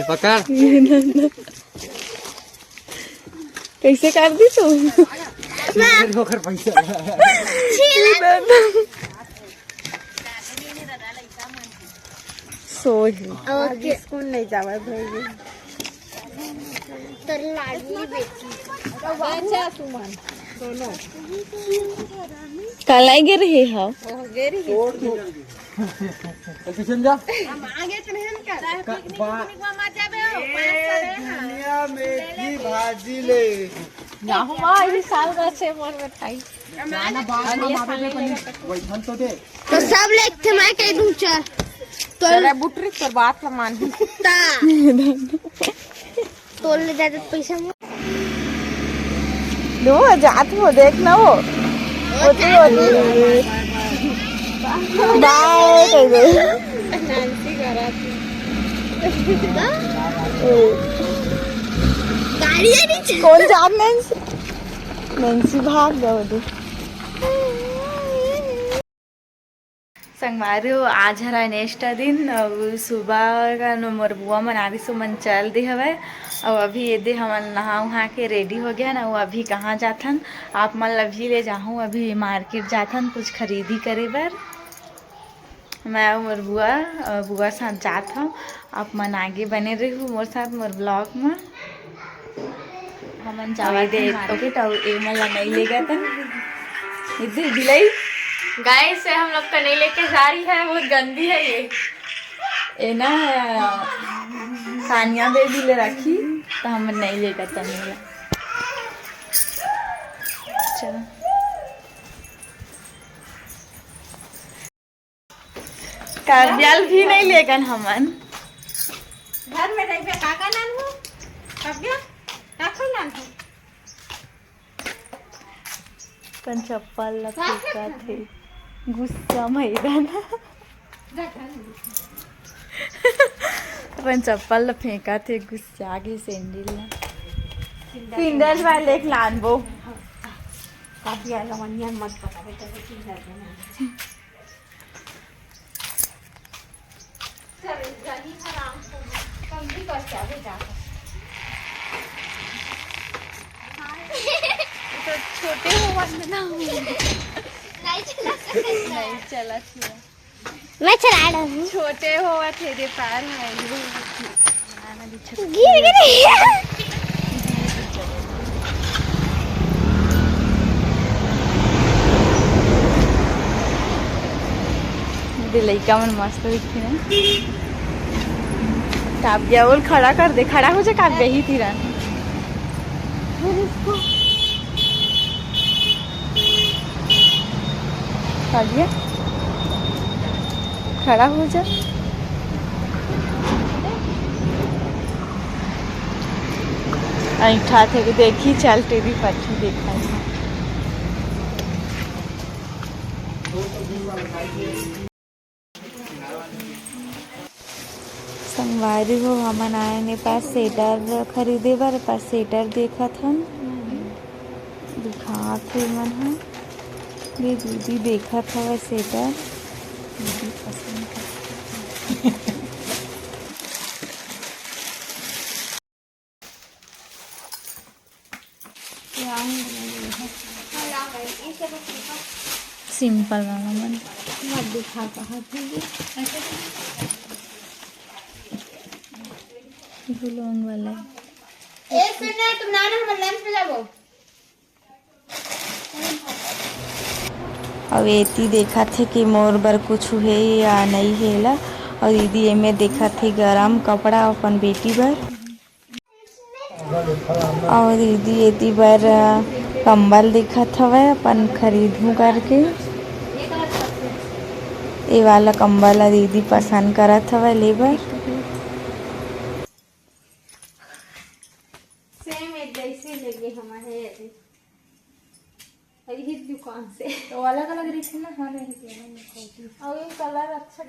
पकड़ कैसे कर दी तू? स्कूल नहीं जावा भाई तो लाडली बेटी अच्छा सुमन दोनों कल आई गिर रही है गेरी पीछे जा हम आगे चले हम का पिकनिक में जाबे हो दुनिया में की भाजी ले जाहू मां इस साल का से मोर में खाई जाना बाद में मारे पे वही धन तो दे तो सब लेक थे मैं कह दूं चल तेरा बुटरी पर बात ला मान ता तोल ले जाते पैसा में दो जात हो देखना वो होती बाय कह दे नांसी करा गाड़ी है नीचे कौन जात नैन्सी नैन्सी भाग गया दे संगवारी हो आज हरा नेक्स्ट दिन सुबह का मोर बुआ मना रही सो मन चल दे हवे और अभी ये दे हम नहा वहा के रेडी हो गया ना वो अभी कहाँ जाथन आप मन अभी ले जाऊँ अभी मार्केट जाथन कुछ खरीदी करे बर मैं मोर बुआ साथ जात हूँ आप मन आगे बने रही हूँ मोर साथ मोर ब्लॉग में हमन जावा दे ओके तो ए मला नहीं ले गया था इधर बिलाई गाय से हम लोग का नहीं लेके जा रही है बहुत गंदी है ये ना सानिया बेबी ले रखी तो हम नहीं लेकर तनिया चलो काजल भी नहीं लेकर हमन घर में रह पे काका नान हो कब गया काका नान हो पन चप्पल लगा थे गुस्सा मैदान अपन चप्पल फेंका थे गुस्सा आगे सैंडल फिंडल वाले एक लानबो काफी आला मनिया मत पता बेटा किधर देना चल जानी आराम से कम भी कर क्या बेटा तो छोटे हो मत ना नहीं चला नहीं चला मैं चला रहा हूँ छोटे हो तेरे पैर है गिर गई लड़का मन मस्त दिखती ना काव्या बोल खड़ा कर दे खड़ा हो जा काव्या ही तीरा काव्या खड़ा हो जा ऐठा थे देखी चल तेरी पट्टी देखा संगवारी हो हमन आए ने पास स्वेटर खरीदे बर पास स्वेटर देखा था दिखा थे मन है ये दीदी देखा था वह स्वेटर दीदी पसंद कर सिंपल वाला मन मत दिखा कहा थी लॉन्ग वाला ए सुनना तुम ना हम लंच पे जाओ अब एती देखा थे कि मोर बर कुछ है या नहीं है ला और दीदी एमे देखा थे गरम कपड़ा अपन बेटी बर और दीदी एती बर कंबल दिखत हवे अपन खरीदूं करके ये वाला कंबल दीदी पसंद करत हवे लेबर सेम एक जैसे लगे हमारे ये दुकान से तो अलग अलग रिक्स ना हां नहीं और ये कलर अच्छा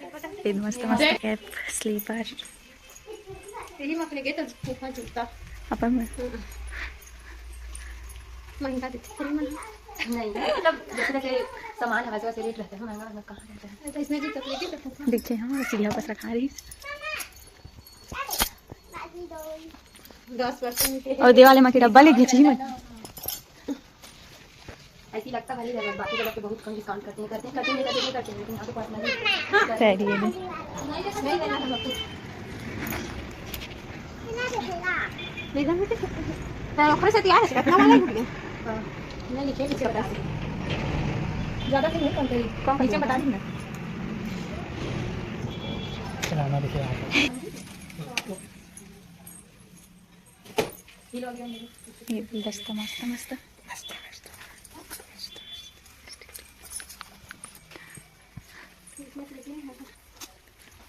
मस्त मस्त कैप स्लीपर यही मैं अपने गए तो ऊपर जूता अपन में महंगा देते थोड़ी महंगा नहीं मतलब जैसे जैसे सामान है वैसे वैसे रेट रहते हैं महंगा मतलब कहाँ रहता है। तो इसने जो तकलीफ रखा था देखिए हाँ सीढ़िया बस रखा रही 10% और देवाले में के डब्बा ले घिची मत ऐसी लगता वाली जगह बाकी जगह पे बहुत कम डिस्काउंट करते हैं लेकिन यहाँ पे पर्सनली सही है नहीं देना हम आपको नहीं देना बेटे तो ऑफर से तैयार है कितना वाला है नहीं लिखे पीछे बता ज़्यादा फिर नहीं कम पीछे बता दी ना चलाना देखिए ये गुलदस्ता मस्त मस्त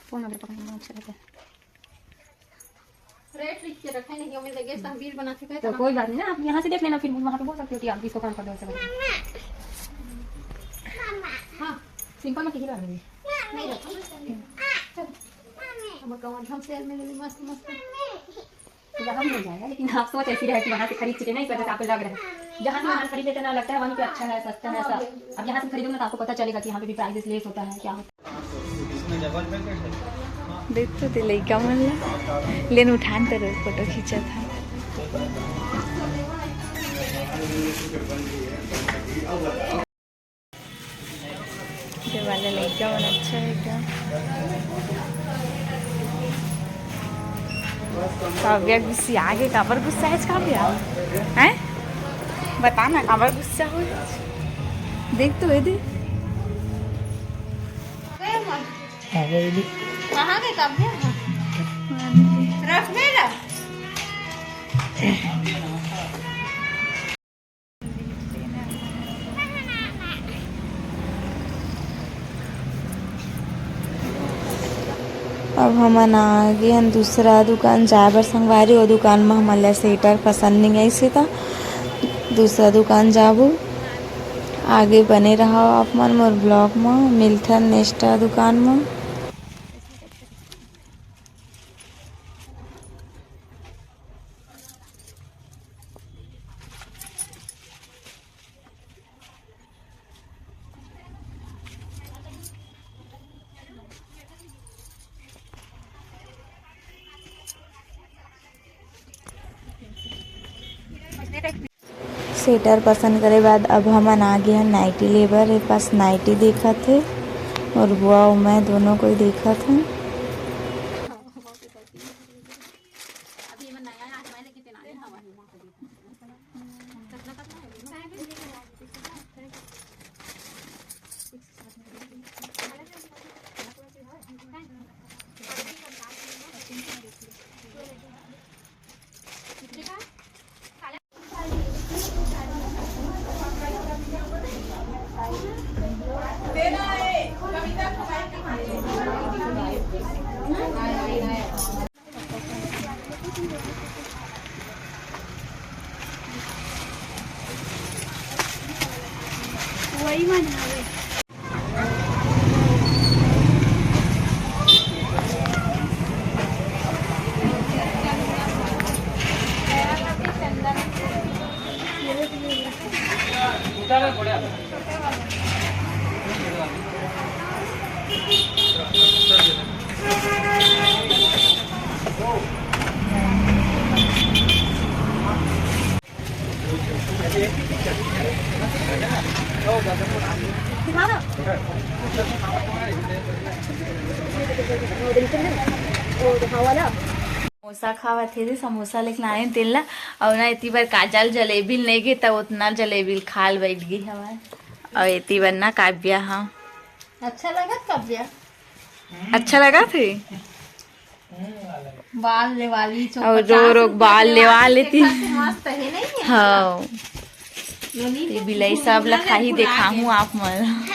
फोन वगैरह पकड़ने अच्छा रहता है। रेट लिख के रखे नहीं हमें लगे तहवीर बना के तो कोई बात नहीं ना आप यहाँ से देख लेना फिर वहाँ पे बोल सकते हो कि आप इसको काम कर दो ऐसा हाँ सिंपल में ठीक लग रही नहीं रखो हम कौन हम सेल में ले मस्त मस्त यहाँ मिल जाएगा लेकिन आप सोच ऐसी रहे कि वहाँ से खरीद चुके ना इस वजह से आपको लग रहा है जहाँ से वहाँ खरीद लेते ना लगता है वहीं पे अच्छा है सस्ता है ऐसा अब यहाँ से खरीदोगे तो आपको पता चलेगा कि यहाँ पे भी प्राइस लेस होता है क्या होता है। देख तो दिल का मन ला लेन उठान तर फोटो खींचा था ये वाला लड़का मन अच्छा है क्या काव्या गुस्सा आगे काबर गुस्सा है काव्या हैं बता ना काबर गुस्सा हो देख तो दे कहाँ गए तब रख मेरा अब हमन आ गए हैं दूसरा दुकान जाबर संगवारी वो दुकान में हमन स्वेटर पसंद नहीं आई से था दूसरा दुकान जाबू आगे बने रहा आप मन मोर ब्लॉग में मिलथन नेक्स्ट दुकान में स्वेटर पसंद करे बाद अब हमन आ गए हैं नाइटी लेबर के पास नाइटी देखा थे और बुआ और मैं दोनों को ही देखा था वही मन समोसा खावा थे समोसा लेकिन आए तेल ला और ना इतनी बार काजल जलेबी नहीं गई तब उतना जलेबी खाल बैठ गई हमारे और इतनी बार ना काव्या हाँ अच्छा लगा काव्या अच्छा लगा थे बाल ले वाली और जो बाल लेवा लेती मस्त है नहीं हाँ ये बिलाई सब लखा ही देखा हूँ आप मन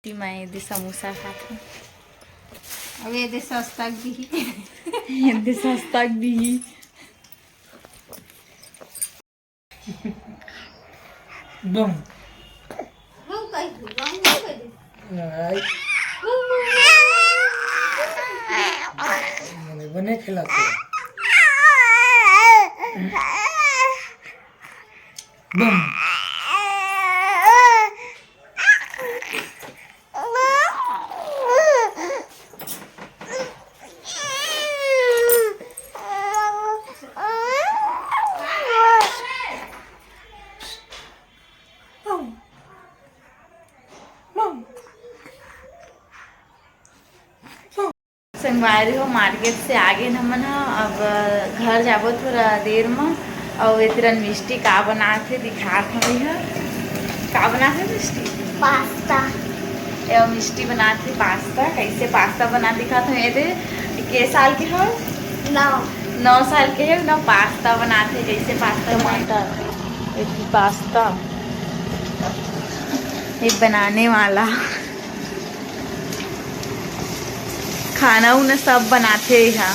मैं यदि समोसा खाती अब ये दे सस्ता भी यदि सस्ता भी बम वो कहीं बने खिलाते बम संगवारी हो मार्केट से आगे हमन ह अब घर जाबो थोड़ा देर में और इतरन मिष्टी का बनाते दिखात हमें ह का बनाते मिष्टी पास्ता एवं मिष्टी बनाते पास्ता कैसे पास्ता बना दिखात हमें दे के साल के हो 9 साल के है ना पास्ता बनाते कैसे पास्ता टमाटर एक पास्ता एक बनाने वाला खाना उन्हें सब बनाते हैं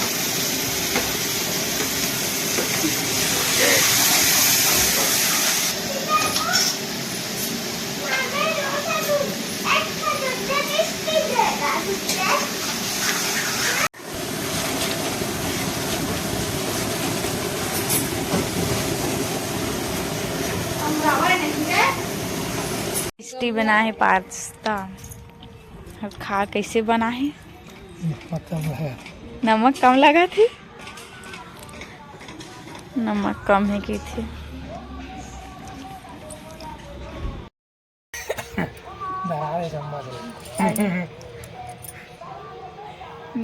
मिष्टी बना है पास्ता अब खा कैसे बना है नमक कम लगा थी नमक कम है की थी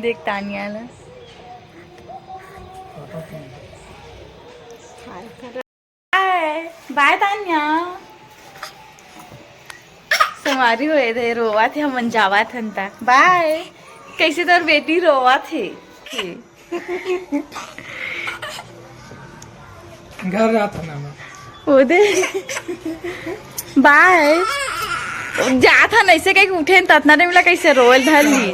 देख तानिया ला बाय तानिया समारी हुए थे रोवा थे हम जावा था बाय कैसे तोर बेटी रोवा थे घर जाता ना मैं वो दे बाय जा था नहीं से कहीं उठे तना नहीं मिला कैसे रोल धर ली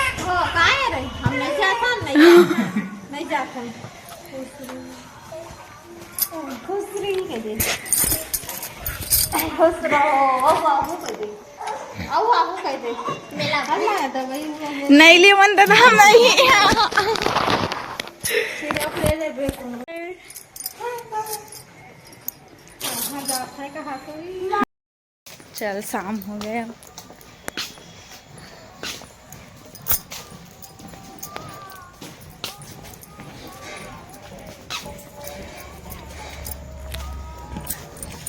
हम नहीं जाता नहीं जाता खुश रही के दे खुश रहो बाबू कह दे आओ बाबू कह दे मेला घर में आता भाई नहीं ली मन तो हम नहीं फिर ले ले बेको हां जाता है कहां कोई चल शाम हो गया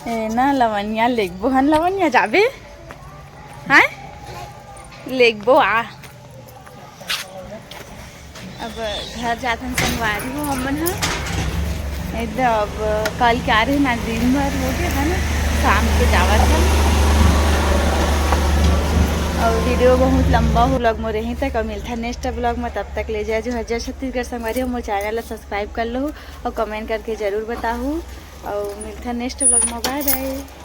ए ना लवनिया लेगबो हन लवनिया जाबे हैं लेगबो आ अब घर जातन संगवारी हो हमन ह एकदम अब कल क्या रहे ना दिन भर हो गया है ना शाम के जावत है और वीडियो बहुत लंबा व्लॉग में रही तक और मिलता नेक्स्ट व्लॉग में तब तक ले जाए जो हजर छत्तीसगढ़ संगवारी हो मोर चैनल सब्सक्राइब कर लो और कमेंट करके ज़रूर बताओ और मिलता नेक्स्ट व्लॉग में बाय बाय।